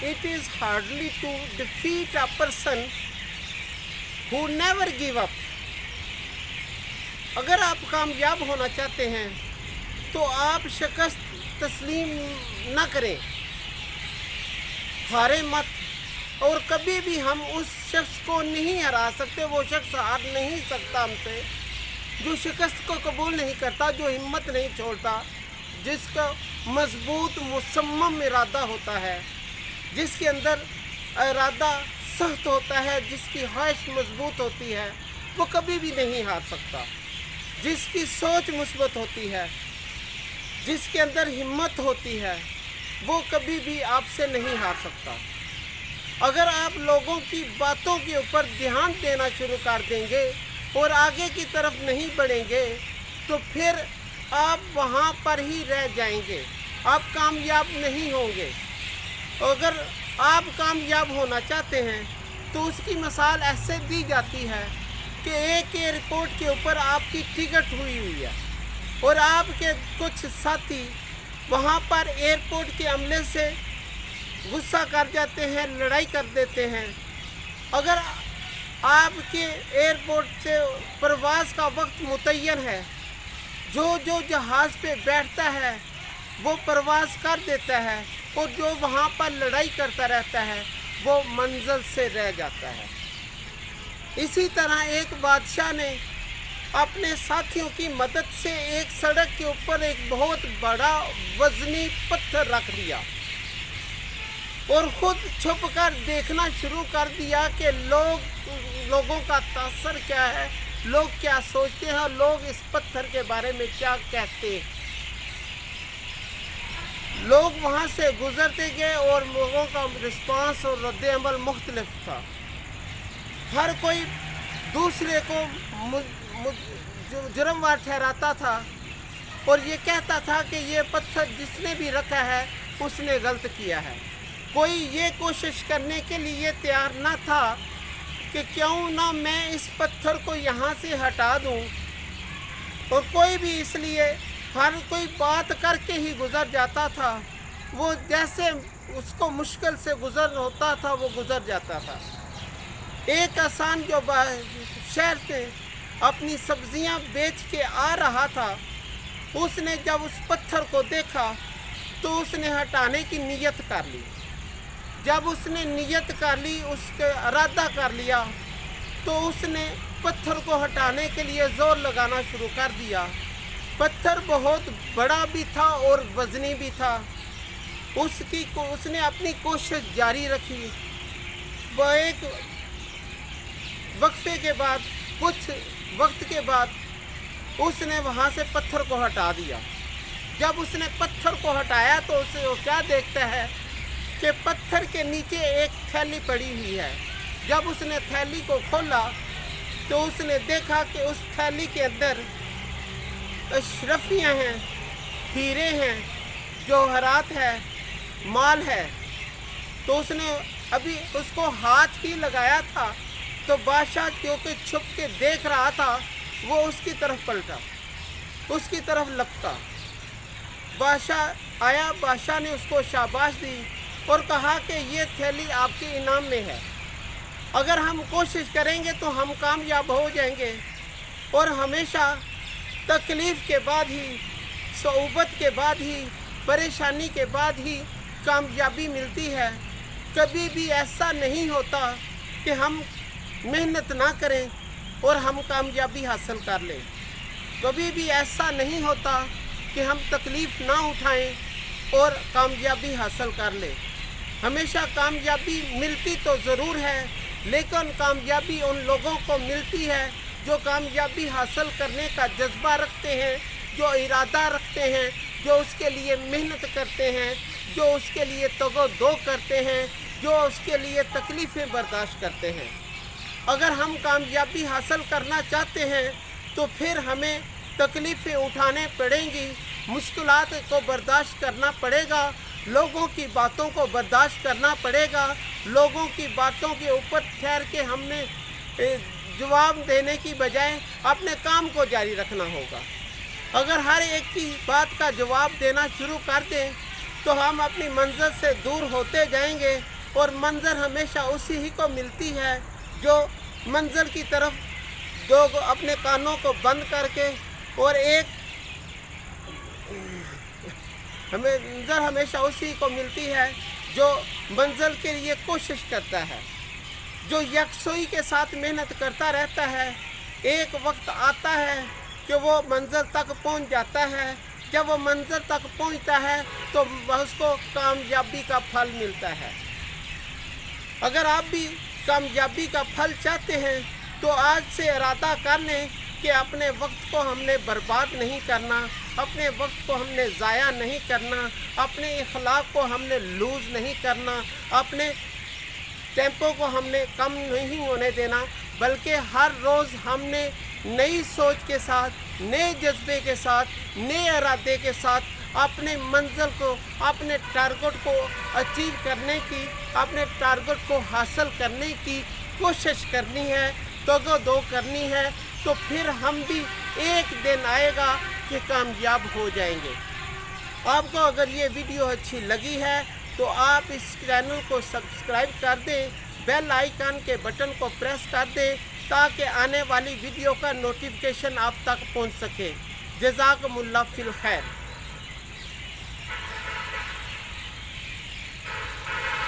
it is hardly to defeat a person who never give up. اگر آپ کامیاب ہونا چاہتے ہیں تو آپ شکست تسلیم نہ کریں، ہارے مت، اور کبھی بھی ہم اس شخص کو نہیں ہرا سکتے، وہ شخص ہار نہیں سکتا ہم سے جو شکست کو قبول نہیں کرتا، جو ہمت نہیں چھوڑتا، جس کا مضبوط مصمم ارادہ ہوتا ہے، جس کے اندر ارادہ سخت ہوتا ہے، جس کی خواہش مضبوط ہوتی ہے، وہ کبھی بھی نہیں ہار سکتا. جس کی سوچ مثبت ہوتی ہے، جس کے اندر ہمت ہوتی ہے، وہ کبھی بھی آپ سے نہیں ہار سکتا. اگر آپ لوگوں کی باتوں کے اوپر دھیان دینا شروع کر دیں گے اور آگے کی طرف نہیں بڑھیں گے تو پھر آپ وہاں پر ہی رہ جائیں گے، آپ کامیاب نہیں ہوں گے. اگر آپ کامیاب ہونا چاہتے ہیں تو اس کی مثال ایسے دی جاتی ہے کہ ایک ایئرپورٹ کے اوپر آپ کی ٹکٹ ہوئی ہے اور آپ کے کچھ ساتھی وہاں پر ایئرپورٹ کے عملے سے غصہ کر جاتے ہیں، لڑائی کر دیتے ہیں. اگر آپ کے ایئرپورٹ سے پرواز کا وقت متعین ہے، جو جہاز پہ بیٹھتا ہے وہ پرواز کر دیتا ہے، اور جو وہاں پر لڑائی کرتا رہتا ہے وہ منزل سے رہ جاتا ہے. اسی طرح ایک بادشاہ نے اپنے ساتھیوں کی مدد سے ایک سڑک کے اوپر ایک بہت بڑا وزنی پتھر رکھ دیا اور خود چھپ کر دیکھنا شروع کر دیا کہ لوگوں کا تاثر کیا ہے، لوگ کیا سوچتے ہیں اور لوگ اس پتھر کے بارے میں کیا کہتے ہیں. لوگ وہاں سے گزرتے گئے اور لوگوں کا رسپانس اور رد عمل مختلف تھا. ہر کوئی دوسرے کو جرموار ٹھہراتا تھا اور یہ کہتا تھا کہ یہ پتھر جس نے بھی رکھا ہے اس نے غلط کیا ہے. کوئی یہ کوشش کرنے کے لیے تیار نہ تھا کہ کیوں نہ میں اس پتھر کو یہاں سے ہٹا دوں، اور کوئی بھی اس لیے ہر کوئی بات کر کے ہی گزر جاتا تھا. وہ جیسے اس کو مشکل سے گزر ہوتا تھا وہ گزر جاتا تھا. ایک انسان جو شہر سے اپنی سبزیاں بیچ کے آ رہا تھا، اس نے جب اس پتھر کو دیکھا تو اس نے ہٹانے کی نیت کر لی. جب اس نے نیت کر لی، اس کا ارادہ کر لیا، تو اس نے پتھر کو ہٹانے کے لیے زور لگانا شروع کر دیا. پتھر بہت بڑا بھی تھا اور وزنی بھی تھا. اس نے اپنی کوشش جاری رکھی. وہ ایک وقفے کے بعد، کچھ وقت کے بعد اس نے وہاں سے پتھر کو ہٹا دیا. جب اس نے پتھر کو ہٹایا تو اسے وہ کیا دیکھتا ہے کہ پتھر کے نیچے ایک تھیلی پڑی ہوئی ہے. جب اس نے تھیلی کو کھولا تو اس نے دیکھا کہ اس تھیلی کے اندر اشرفیاں ہیں، ہیرے ہیں، جوہرات ہے، مال ہے. تو اس نے ابھی اس کو ہاتھ ہی لگایا تھا تو بادشاہ جو کہ چھپ کے دیکھ رہا تھا وہ اس کی طرف پلٹا، اس کی طرف لپکا. بادشاہ آیا، بادشاہ نے اس کو شاباش دی اور کہا کہ یہ تھیلی آپ کے انعام میں ہے. اگر ہم کوشش کریں گے تو ہم کامیاب ہو جائیں گے، اور ہمیشہ تکلیف کے بعد ہی، صعوبت کے بعد ہی، پریشانی کے بعد ہی کامیابی ملتی ہے. کبھی بھی ایسا نہیں ہوتا کہ ہم محنت نہ کریں اور ہم کامیابی حاصل کر لیں. کبھی بھی ایسا نہیں ہوتا کہ ہم تکلیف نہ اٹھائیں اور کامیابی حاصل کر لیں. ہمیشہ کامیابی ملتی تو ضرور ہے، لیکن کامیابی ان لوگوں کو ملتی ہے جو کامیابی حاصل کرنے کا جذبہ رکھتے ہیں، جو ارادہ رکھتے ہیں، جو اس کے لیے محنت کرتے ہیں، جو اس کے لیے تگ و دو کرتے ہیں، جو اس کے لیے تکلیفیں برداشت کرتے ہیں. اگر ہم کامیابی حاصل کرنا چاہتے ہیں تو پھر ہمیں تکلیفیں اٹھانے پڑیں گی، مشکلات کو برداشت کرنا پڑے گا، لوگوں کی باتوں کو برداشت کرنا پڑے گا. لوگوں کی باتوں کے اوپر ٹھہر کے ہم نے جواب دینے کی بجائے اپنے کام کو جاری رکھنا ہوگا. اگر ہر ایک کی بات کا جواب دینا شروع کر دیں تو ہم اپنی منزل سے دور ہوتے جائیں گے اور منظر ہمیشہ اسی ہی کو ملتی ہے جو منزل کی طرف دو اپنے کانوں کو بند کر کے اور ایک منظر ہمیشہ اسی کو ملتی ہے جو منزل کے لیے کوشش کرتا ہے، جو یکسوئی کے ساتھ محنت کرتا رہتا ہے۔ ایک وقت آتا ہے کہ وہ منزل تک پہنچ جاتا ہے۔ جب وہ منزل تک پہنچتا ہے تو اس کو کامیابی کا پھل ملتا ہے۔ اگر آپ بھی کامیابی کا پھل چاہتے ہیں تو آج سے ارادہ کر لیں کہ اپنے وقت کو ہم نے برباد نہیں کرنا، اپنے وقت کو ہم نے ضائع نہیں کرنا، اپنے اخلاق کو ہم نے لوز نہیں کرنا، اپنے ٹیمپو کو ہم نے کم نہیں ہونے دینا، بلکہ ہر روز ہم نے نئی سوچ کے ساتھ، نئے جذبے کے ساتھ، نئے ارادے کے ساتھ اپنے منزل کو، اپنے ٹارگٹ کو اچیو کرنے کی، اپنے ٹارگٹ کو حاصل کرنے کی کوشش کرنی ہے، دو کرنی ہے، تو پھر ہم بھی ایک دن آئے گا کہ کامیاب ہو جائیں گے۔ آپ کو اگر یہ ویڈیو اچھی لگی ہے تو آپ اس چینل کو سبسکرائب کر دیں، بیل آئیکن کے بٹن کو پریس کر دیں تاکہ آنے والی ویڈیو کا نوٹیفیکیشن آپ تک پہنچ سکے۔ جزاکم اللہ فی الخیر۔